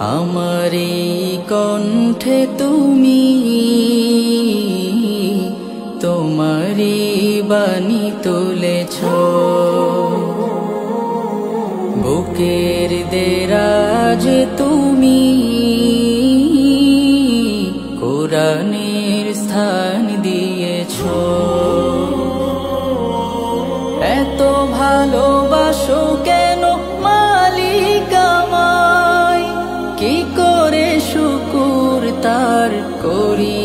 আমারি কণ্ঠে তুমি তোমারি বাণী তুলেছ, বুকের দেরাজ তুমি কোরআনের স্থান দিয়েছ। এত ভালোবাসো কেন মালিক আমায়, কি করে শুকুর তার করি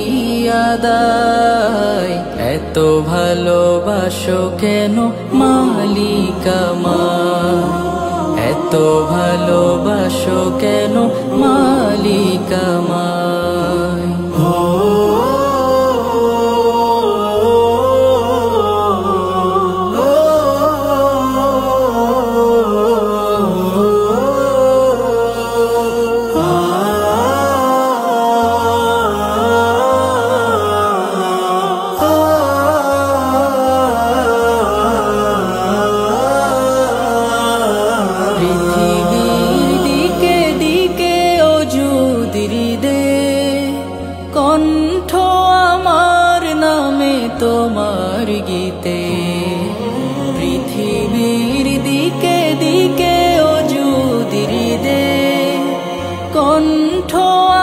আদায়। এত ভালোবাসো কেন মালিক আমায়, এত ভালোবাসো কেন মালিক আমায়। কণ্ঠ আমার নামে তোমার গীতে, পৃথিবীর দিকে দিকে ওজুদির দে। কণ্ঠ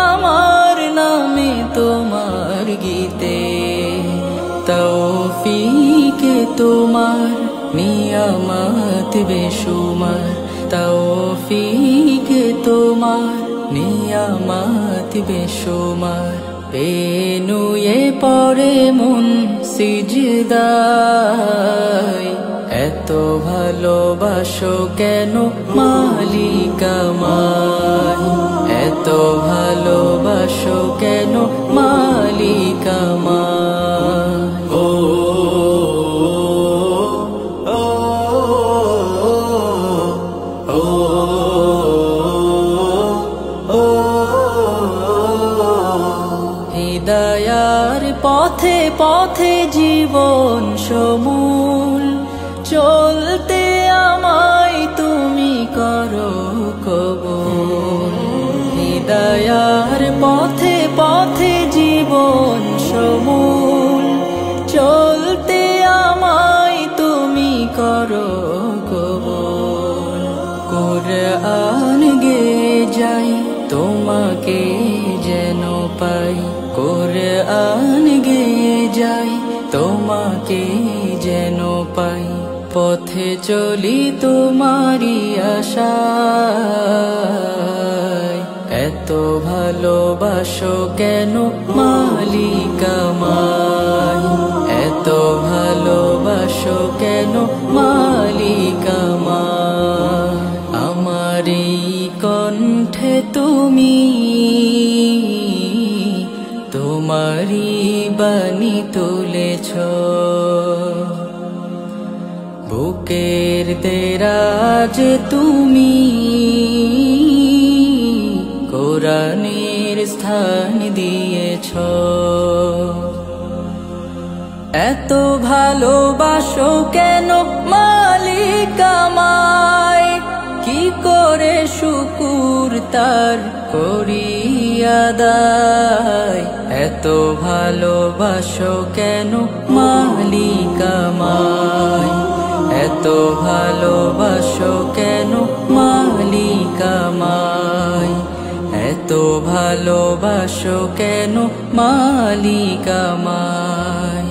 আমার নামে তোমার গীতে, তৌফিকে তোমার নিয়ামত বেশুমার। তৌফিকে তোমার নিয়ামত বেশুমার। পেনুয়ে পড়ে মন সিজদায়, এত ভালোবাসো কেন মালিক আমায়, এত ভালোবাসো কেন মালিক আমায়। ও হিদায়ার পথে পথে জীবন সমূল, চলতে আমায় তুমি করো কবুল। হিদায়ার পথে পথে জীবন সমূল, চলতে আমায় তুমি করো কবুল। কুরআন গে যাই তোমাকে যেন পাই, কুরআন গে যাই তোমাকে যেন পাই। পথে চলি তোমারি আশায়, এত ভালোবাসো কেন মালিক আমায়, এত ভালোবাসো কেন মালিক আমায়। আমারি কণ্ঠে তুমি তোমারি বাণী তুলেছ, বুকের দেরাজ তুমি কোরআনের স্থান দিয়েছ। এত ভালোবাসো কেন মালিক আমায়, কি করে শুকুর তার করি আদায়। এত ভালোবাসো কেন মালিক আমায়, এত ভালোবাসো কেন মালিক আমায়, এত ভালোবাসো কেন মালিক আমায়।